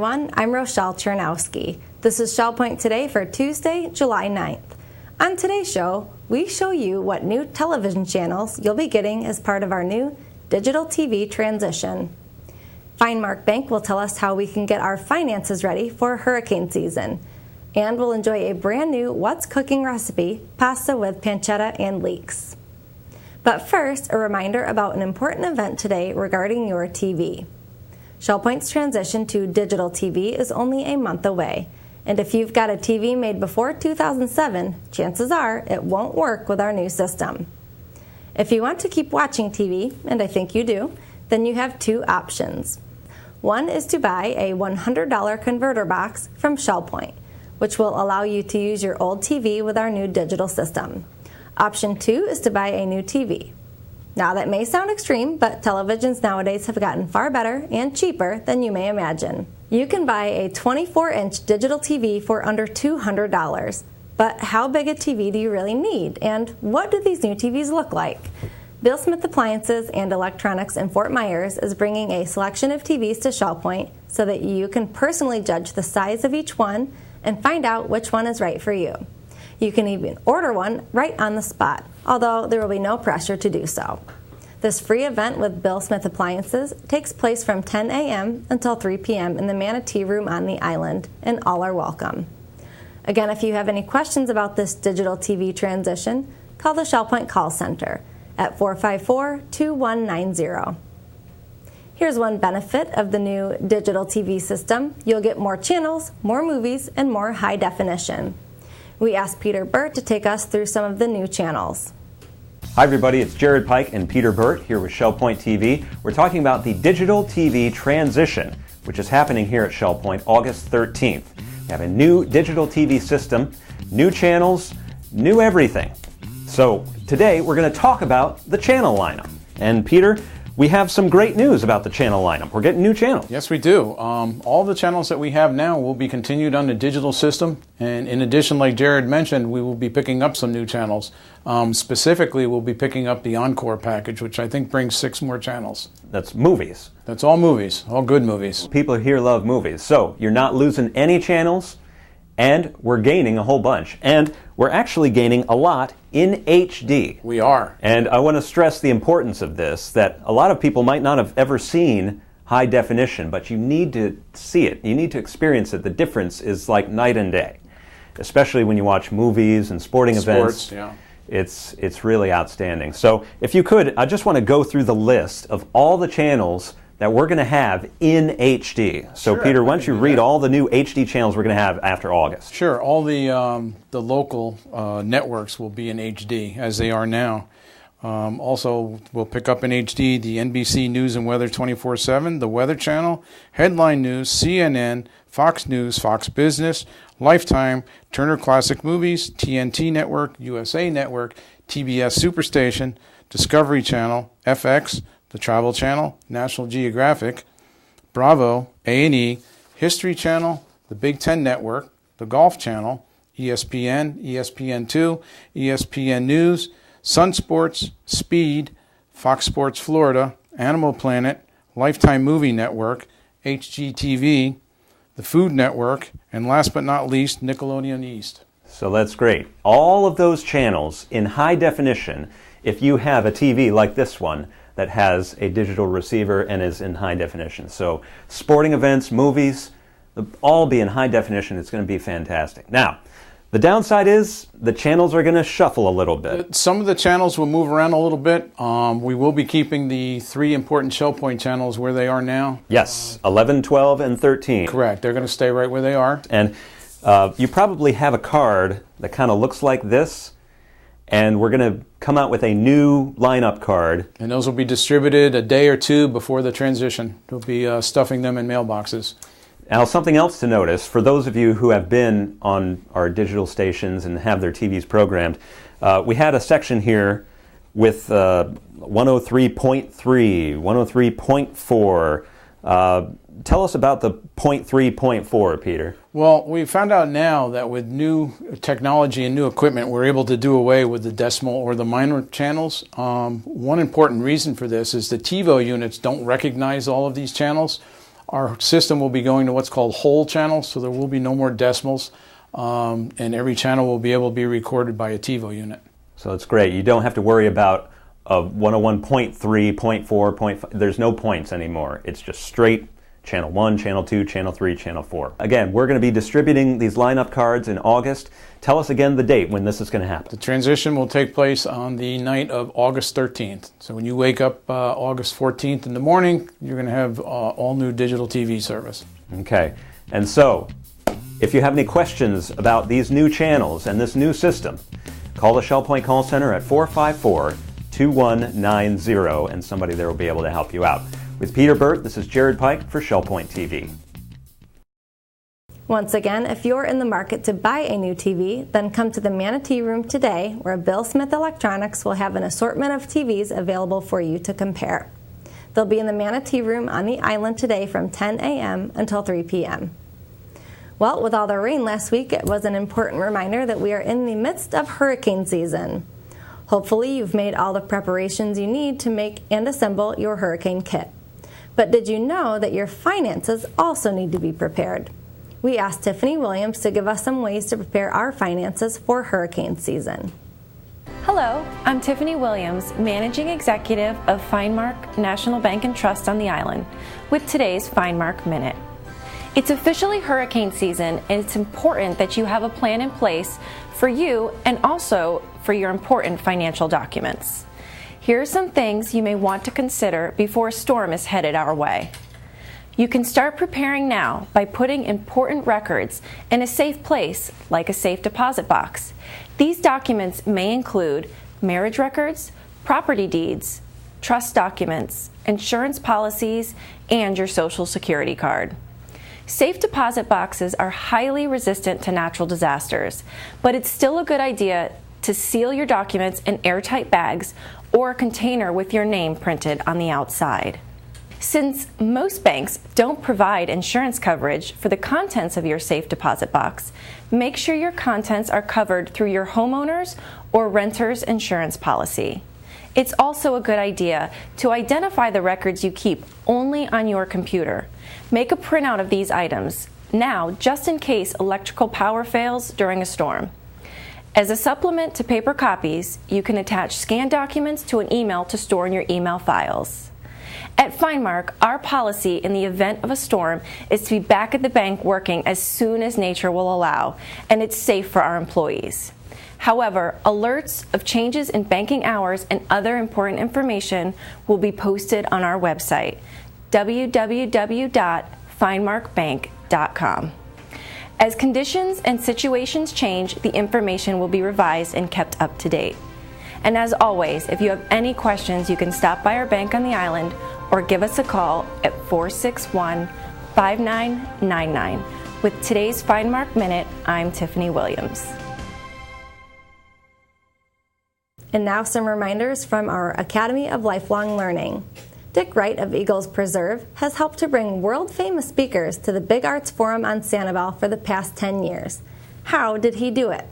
everyone. I'm Rochelle Chernowski. This is Shell Point Today for Tuesday, July 9th. On today's show, we show you what new television channels you'll be getting as part of our new digital TV transition. Finemark Bank will tell us how we can get our finances ready for hurricane season. And we'll enjoy a brand new What's Cooking recipe, pasta with pancetta and leeks. But first, a reminder about an important event today regarding your TV. ShellPoint's transition to digital TV is only a month away, and if you've got a TV made before 2007, chances are it won't work with our new system. If you want to keep watching TV, and I think you do, then you have two options. One is to buy a $100 converter box from ShellPoint, which will allow you to use your old TV with our new digital system. Option 2 is to buy a new TV. Now that may sound extreme, but televisions nowadays have gotten far better and cheaper than you may imagine. You can buy a 24-inch digital TV for under $200. But how big a TV do you really need? And what do these new TVs look like? Bill Smith Appliances and Electronics in Fort Myers is bringing a selection of TVs to ShellPoint so that you can personally judge the size of each one and find out which one is right for you. You can even order one right on the spot, although there will be no pressure to do so. This free event with Bill Smith Appliances takes place from 10 a.m. until 3 p.m. in the Manatee Room on the island, and all are welcome. Again, if you have any questions about this digital TV transition, call the ShellPoint call center at 454-2190. Here's one benefit of the new digital TV system. You'll get more channels, more movies, and more high definition. We asked Burt to take us through some of the new channels. Hi everybody, it's Jared Pike and Peter Burt here with ShellPoint TV. We're talking about the digital TV transition, which is happening here at ShellPoint August 13th. We have a new digital TV system, new channels, new everything. So today we're going to talk about the channel lineup. And Peter, we have some great news about the channel lineup. We're getting new channels. Yes, we do. All the channels that we have now will be continued on the digital system. And in addition, like Jared mentioned, we will be picking up some new channels. Specifically, we'll be picking up the Encore package, which I think brings 6 more channels. That's movies. That's all movies, all good movies. People here love movies. So you're not losing any channels, and we're gaining a whole bunch. And we're actually gaining a lot in HD. We are. And I want to stress the importance of this, that a lot of people might not have ever seen high definition, but you need to see it. You need to experience it. The difference is like night and day, especially when you watch movies and sporting events. Yeah. It's really outstanding. So if you could, I just want to go through the list of all the channels that we're going to have in HD. So sure, Peter, why don't you read all the new HD channels we're going to have after August? Sure. All the local networks will be in HD as they are now. Also, we'll pick up in HD the NBC News and Weather 24/7, the Weather Channel, Headline News, CNN, Fox News, Fox Business, Lifetime, Turner Classic Movies, TNT Network, USA Network, TBS Superstation, Discovery Channel, FX, the Travel Channel, National Geographic, Bravo, A&E, History Channel, the Big Ten Network, the Golf Channel, ESPN, ESPN2, ESPN News, Sun Sports, Speed, Fox Sports Florida, Animal Planet, Lifetime Movie Network, HGTV, the Food Network, and last but not least, Nickelodeon East. So that's great. All of those channels in high definition, if you have a TV like this one that has a digital receiver and is in high definition. So sporting events, movies, they'll all be in high definition. It's going to be fantastic. Now, the downside is the channels are going to shuffle a little bit. Some of the channels will move around a little bit. We will be keeping the 3 important ShellPoint channels where they are now. Yes, 11, 12, and 13. Correct. They're going to stay right where they are. And you probably have a card that kind of looks like this, and we're going to come out with a new lineup card. And those will be distributed a day or 2 before the transition. We'll be stuffing them in mailboxes. Now, something else to notice, for those of you who have been on our digital stations and have their TVs programmed, we had a section here with 103.3, 103.4. Tell us about the 0.3.4, Peter. Well, we found out now that with new technology and new equipment, we're able to do away with the decimal or the minor channels. One important reason for this is the TiVo units don't recognize all of these channels. Our system will be going to what's called whole channels, so there will be no more decimals, and every channel will be able to be recorded by a TiVo unit. So it's great. You don't have to worry about 101.3, 0.4, 0.5. There's no points anymore. It's just straight Channel 1, Channel 2, Channel 3, Channel 4. Again, we're going to be distributing these lineup cards in August. Tell us again the date when this is going to happen. The transition will take place on the night of August 13th. So when you wake up August 14th in the morning, you're going to have all new digital TV service. Okay. And so, if you have any questions about these new channels and this new system, call the Shell Point call center at 454-2190, and somebody there will be able to help you out. With Peter Burt, this is Jared Pike for Shell Point TV. Once again, if you're in the market to buy a new TV, then come to the Manatee Room today, where Bill Smith Electronics will have an assortment of TVs available for you to compare. They'll be in the Manatee Room on the island today from 10 a.m. until 3 p.m. Well, with all the rain last week, it was an important reminder that we are in the midst of hurricane season. Hopefully, you've made all the preparations you need to make and assemble your hurricane kit. But did you know that your finances also need to be prepared? We asked Tiffany Williams to give us some ways to prepare our finances for hurricane season. Hello, I'm Tiffany Williams, Managing Executive of Finemark National Bank and Trust on the island, with today's Finemark Minute. It's officially hurricane season, and it's important that you have a plan in place for you and also for your important financial documents. Here are some things you may want to consider before a storm is headed our way. You can start preparing now by putting important records in a safe place, like a safe deposit box. These documents may include marriage records, property deeds, trust documents, insurance policies, and your Social Security card. Safe deposit boxes are highly resistant to natural disasters, but it's still a good idea to seal your documents in airtight bags or a container with your name printed on the outside. Since most banks don't provide insurance coverage for the contents of your safe deposit box, make sure your contents are covered through your homeowner's or renter's insurance policy. It's also a good idea to identify the records you keep only on your computer. Make a printout of these items now, just in case electrical power fails during a storm. As a supplement to paper copies, you can attach scanned documents to an email to store in your email files. At Finemark, our policy in the event of a storm is to be back at the bank working as soon as nature will allow, and it's safe for our employees. However, alerts of changes in banking hours and other important information will be posted on our website, www.finemarkbank.com. As conditions and situations change, the information will be revised and kept up to date. And as always, if you have any questions, you can stop by our bank on the island or give us a call at 461-5999. With today's Finemark Minute, I'm Tiffany Williams. And now some reminders from our Academy of Lifelong Learning. Dick Wright of Eagles Preserve has helped to bring world-famous speakers to the Big Arts Forum on Sanibel for the past 10 years. How did he do it?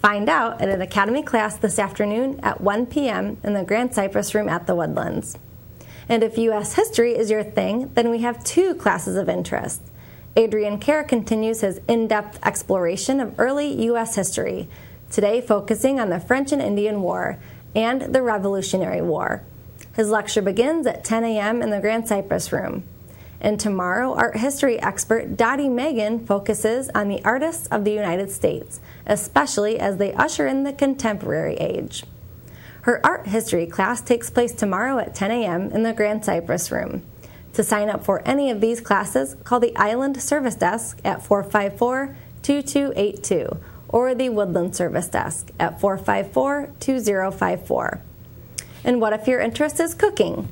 Find out at an Academy class this afternoon at 1 p.m. in the Grand Cypress Room at the Woodlands. And if U.S. history is your thing, then we have two classes of interest. Adrian Kerr continues his in-depth exploration of early U.S. history, today focusing on the French and Indian War and the Revolutionary War. His lecture begins at 10 a.m. in the Grand Cypress Room. And tomorrow, art history expert Dottie Megan focuses on the artists of the United States, especially as they usher in the contemporary age. Her art history class takes place tomorrow at 10 a.m. in the Grand Cypress Room. To sign up for any of these classes, call the Island Service Desk at 454-2282 or the Woodland Service Desk at 454-2054. And what if your interest is cooking?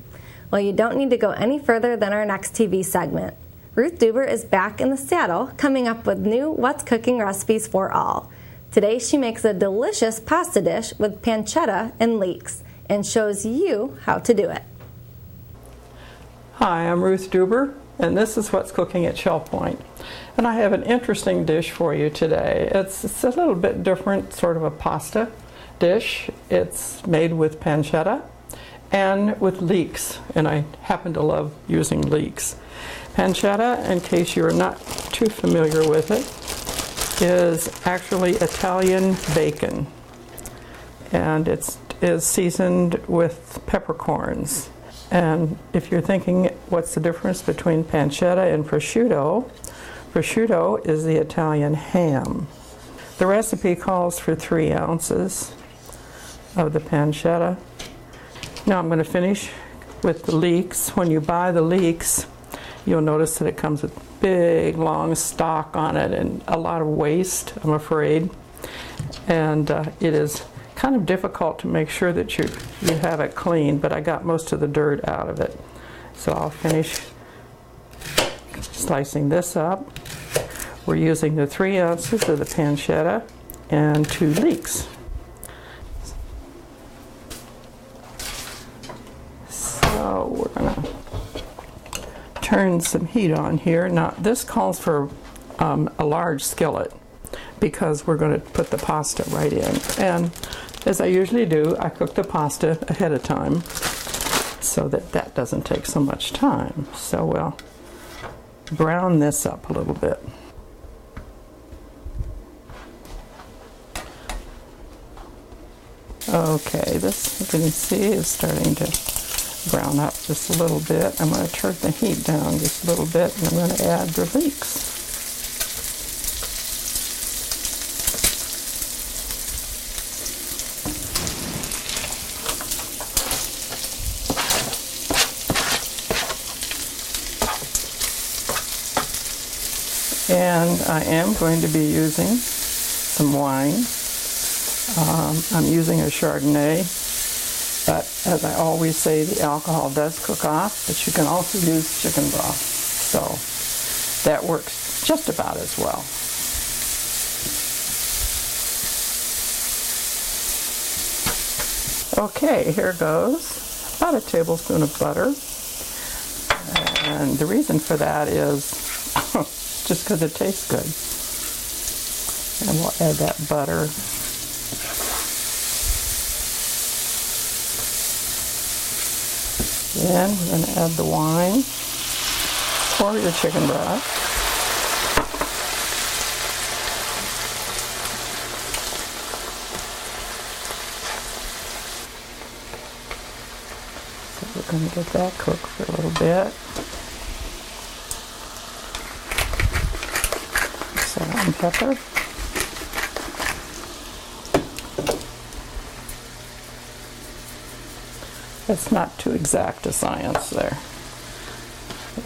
Well, you don't need to go any further than our next TV segment. Ruth Deuber is back in the saddle, coming up with new What's Cooking recipes for all. Today she makes a delicious pasta dish with pancetta and leeks and shows you how to do it. Hi, I'm Ruth Deuber, and this is What's Cooking at Shell Point. And I have an interesting dish for you today. It's a little bit different, sort of a pasta dish. It's made with pancetta and with Leeks, and I happen to love using Leeks. Pancetta, in case you're not too familiar with it, is actually Italian bacon, and it is seasoned with peppercorns. And if you're thinking what's the difference between pancetta and prosciutto, prosciutto is the Italian ham. The recipe calls for 3 ounces of the pancetta. Now I'm going to finish with the leeks. When you buy the leeks, you'll notice that it comes with big, long stalk on it and a lot of waste, I'm afraid. And it is kind of difficult to make sure that you have it clean, but I got most of the dirt out of it. So I'll finish slicing this up. We're using the 3 ounces of the pancetta and 2 leeks. So we're going to turn some heat on here. Now this calls for a large skillet because we're going to put the pasta right in. And as I usually do, I cook the pasta ahead of time so that that doesn't take so much time. So we'll brown this up a little bit. Okay, this, you can see, is starting to brown up just a little bit. I'm going to turn the heat down just a little bit, and I'm going to add the leeks. And I am going to be using some wine. I'm using a Chardonnay, but as I always say, the alcohol does cook off, but you can also use chicken broth. So that works just about as well. Okay, here goes about a tablespoon of butter. And the reason for that is just because it tastes good. And we'll add that butter. Then we're going to add the wine or your chicken broth. So we're going to get that cooked for a little bit. Salt and pepper. It's not too exact a science there.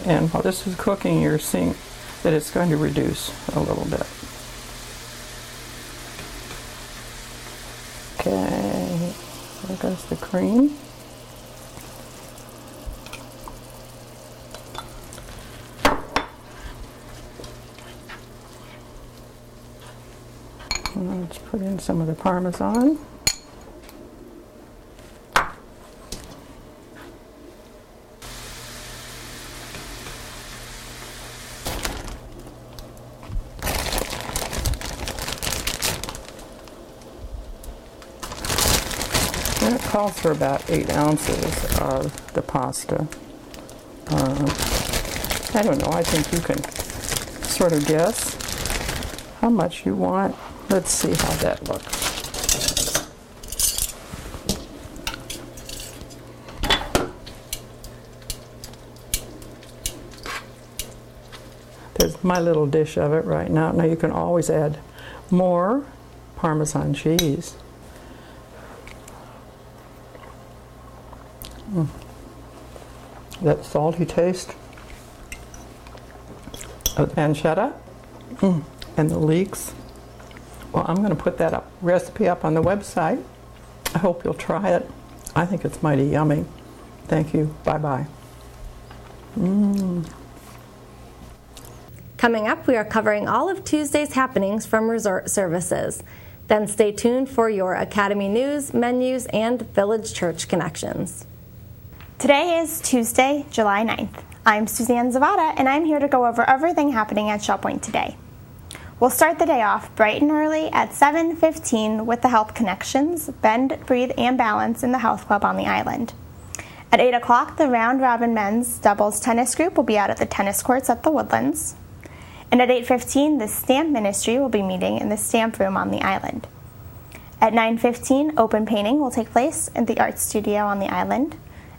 And while this is cooking, you're seeing that it's going to reduce a little bit. Okay, there goes the cream. Let's put in some of the Parmesan. And it calls for about 8 ounces of the pasta. I don't know, I think you can sort of guess how much you want. Let's see how that looks. There's my little dish of it right now. Now you can always add more Parmesan cheese. That salty taste of pancetta and the leeks. Well, I'm going to put that recipe up on the website. I hope you'll try it. I think it's mighty yummy. Thank you. Bye-bye. Coming up, we are covering all of Tuesday's happenings from Resort Services. Then stay tuned for your Academy news, menus, and Village Church connections. Today is Tuesday, July 9th. I'm Suzanne Zavada, and I'm here to go over everything happening at Shell Point today. We'll start the day off bright and early at 7:15 with the Health Connections, Bend, Breathe, and Balance in the Health Club on the island. At 8 o'clock, the Round Robin Men's Doubles Tennis Group will be out at the tennis courts at the Woodlands. And at 8:15, the Stamp Ministry will be meeting in the Stamp Room on the island. At 9:15, open painting will take place in the Art Studio on the island.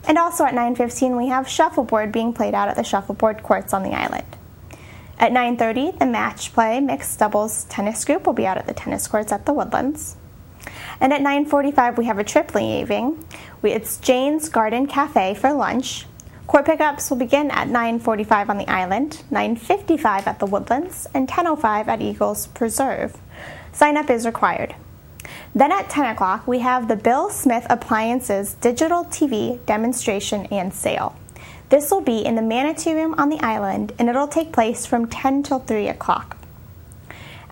And also at 9:15, we have shuffleboard being played out at the shuffleboard courts on the island. At 9:30, the Match Play Mixed Doubles Tennis Group will be out at the tennis courts at the Woodlands. And at 9:45, we have a tripling evening. It's Jane's Garden Cafe for lunch. Court pickups will begin at 9:45 on the island, 9:55 at the Woodlands, and 10:05 at Eagles Preserve. Sign up is required. Then at 10 o'clock, we have the Bill Smith Appliances Digital TV demonstration and sale. This will be in the Manatee Room on the island, and it'll take place from 10 till 3 o'clock.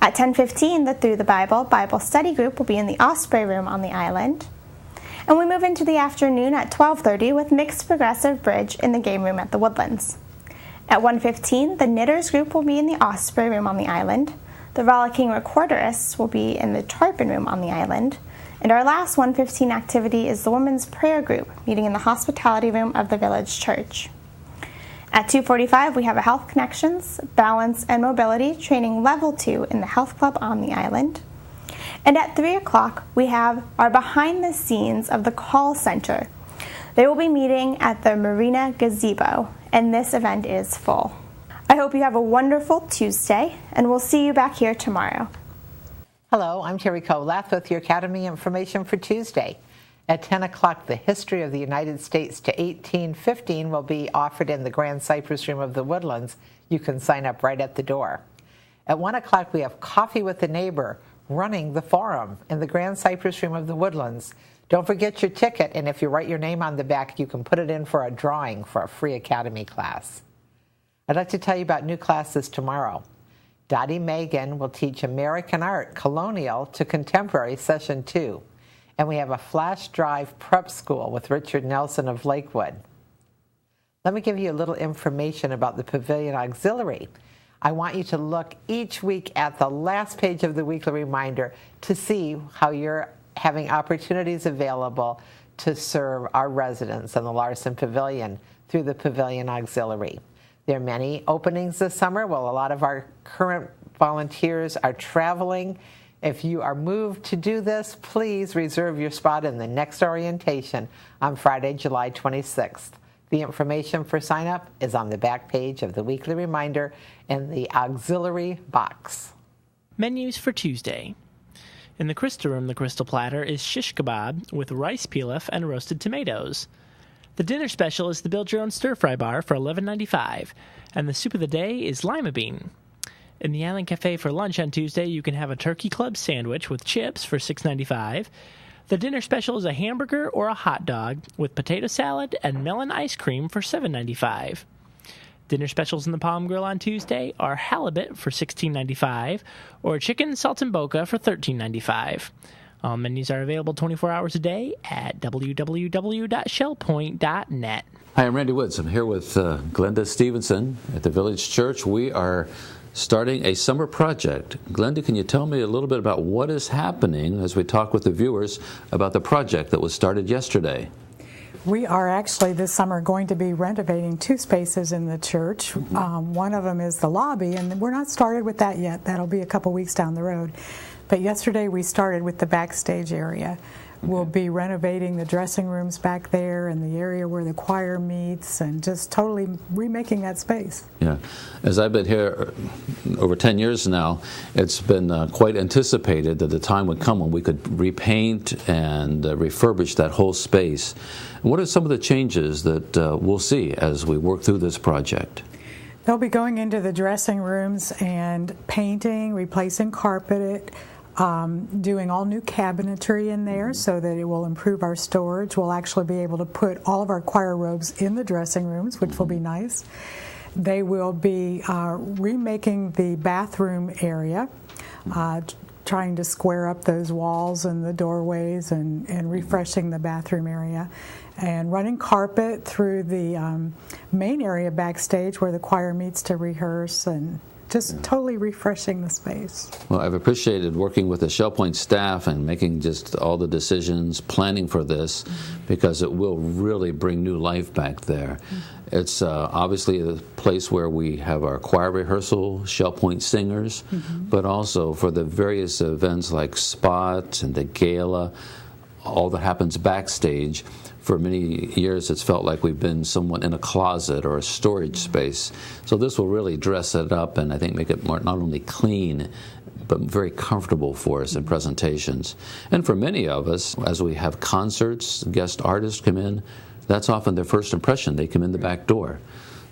At 10:15, the Through the Bible Study Group will be in the Osprey Room on the island. And we move into the afternoon at 12:30 with Mixed Progressive Bridge in the Game Room at the Woodlands. At 1:15, the Knitters Group will be in the Osprey Room on the island. The Rollicking Recorderists will be in the Tarpon Room on the island. And our last 1:15 activity is the Women's Prayer Group, meeting in the Hospitality Room of the Village Church. At 2:45, we have a Health Connections, Balance and Mobility Training Level 2 in the Health Club on the island. And at 3 o'clock, we have our behind the scenes of the call center. They will be meeting at the Marina Gazebo, and this event is full. I hope you have a wonderful Tuesday, and we'll see you back here tomorrow. Hello, I'm Terry Kolath with your Academy information for Tuesday. At 10 o'clock, the history of the United States to 1815 will be offered in the Grand Cypress Room of the Woodlands. You can sign up right at the door. At 1 o'clock, we have Coffee with the Neighbor, running the forum in the Grand Cypress Room of the Woodlands. Don't forget your ticket, and if you write your name on the back, you can put it in for a drawing for a free Academy class. I'd like to tell you about new classes tomorrow. Dottie Megan will teach American Art, Colonial to Contemporary, Session 2. And we have a flash drive prep school with Richard Nelson of Lakewood. Let me give you a little information about the Pavilion Auxiliary. I want you to look each week at the last page of the weekly reminder to see how you're having opportunities available to serve our residents in the Larson Pavilion through the Pavilion Auxiliary. There are many openings this summer. Well, a lot of our current volunteers are traveling. If you are moved to do this, please reserve your spot in the next orientation on Friday, July 26th. The information for sign up is on the back page of the weekly reminder in the auxiliary box. Menus for Tuesday. In the Crystal Room, the Crystal Platter is shish kebab with rice pilaf and roasted tomatoes. The dinner special is the Build Your Own Stir Fry Bar for $11.95, and the soup of the day is lima bean. In the Island Cafe for lunch on Tuesday, you can have a Turkey Club sandwich with chips for $6.95. The dinner special is a hamburger or a hot dog with potato salad and melon ice cream for $7.95. Dinner specials in the Palm Grill on Tuesday are halibut for $16.95 or chicken saltimbocca for $13.95. All menus are available 24 hours a day at www.shellpoint.net. Hi, I'm Randy Woods. I'm here with Glenda Stevenson at the Village Church. We are starting a summer project. Glenda, can you tell me a little bit about what is happening as we talk with the viewers about the project that was started yesterday? We are actually this summer going to be renovating 2 spaces in the church. One of them is the lobby, and we're not started with that yet. That'll be a couple weeks down the road. But yesterday we started with the backstage area. We'll be renovating the dressing rooms back there and the area where the choir meets and just totally remaking that space. Yeah. As I've been here over 10 years now, it's been quite anticipated that the time would come when we could repaint and refurbish that whole space. And what are some of the changes that we'll see as we work through this project? They'll be going into the dressing rooms and painting, replacing carpet, doing all new cabinetry in there so that it will improve our storage. We'll actually be able to put all of our choir robes in the dressing rooms, which will be nice. They will be remaking the bathroom area, trying to square up those walls and the doorways and refreshing the bathroom area. And running carpet through the main area backstage where the choir meets to rehearse and just totally refreshing the space. Well, I've appreciated working with the Shell Point staff and making just all the decisions, planning for this, because it will really bring new life back there. It's obviously a place where we have our choir rehearsal, Shell Point singers, but also for the various events like Spot and the gala, all that happens backstage. For many years, it's felt like we've been somewhat in a closet or a storage space. So this will really dress it up and I think make it more not only clean, but very comfortable for us in presentations. And for many of us, as we have concerts, guest artists come in, that's often their first impression. They come in the back door.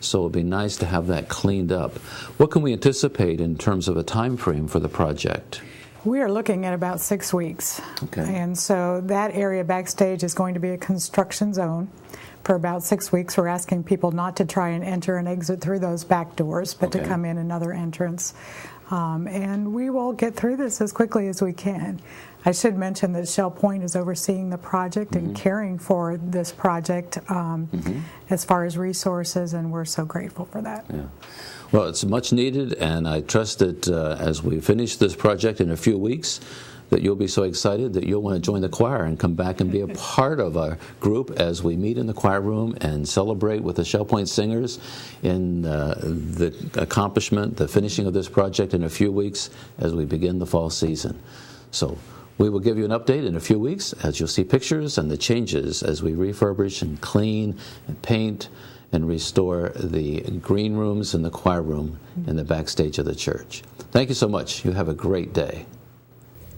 So it'd be nice to have that cleaned up. What can we anticipate in terms of a time frame for the project? We are looking at about 6 weeks. Okay. And so that area backstage is going to be a construction zone for about 6 weeks. We're asking people not to try and enter and exit through those back doors, but to come in another entrance. And we will get through this as quickly as we can. I should mention that Shell Point is overseeing the project and caring for this project as far as resources, and we're so grateful for that. Yeah. Well, it's much needed, and I trust that as we finish this project in a few weeks, that you'll be so excited that you'll want to join the choir and come back and be a part of our group as we meet in the choir room and celebrate with the Shell Point singers in the accomplishment, the finishing of this project in a few weeks as we begin the fall season. So we will give you an update in a few weeks as you'll see pictures and the changes as we refurbish and clean and paint and restore the green rooms and the choir room in the backstage of the church. Thank you so much. You have a great day.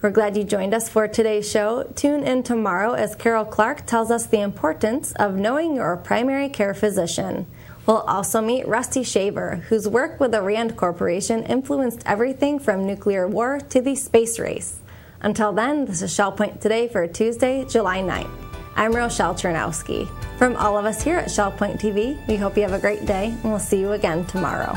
We're glad you joined us for today's show. Tune in tomorrow as Carol Clark tells us the importance of knowing your primary care physician. We'll also meet Rusty Shaver, whose work with the Rand Corporation influenced everything from nuclear war to the space race. Until then, this is Shell Point Today for Tuesday, July 9th. I'm Rochelle Chernowski. From all of us here at Shell Point TV, we hope you have a great day, and we'll see you again tomorrow.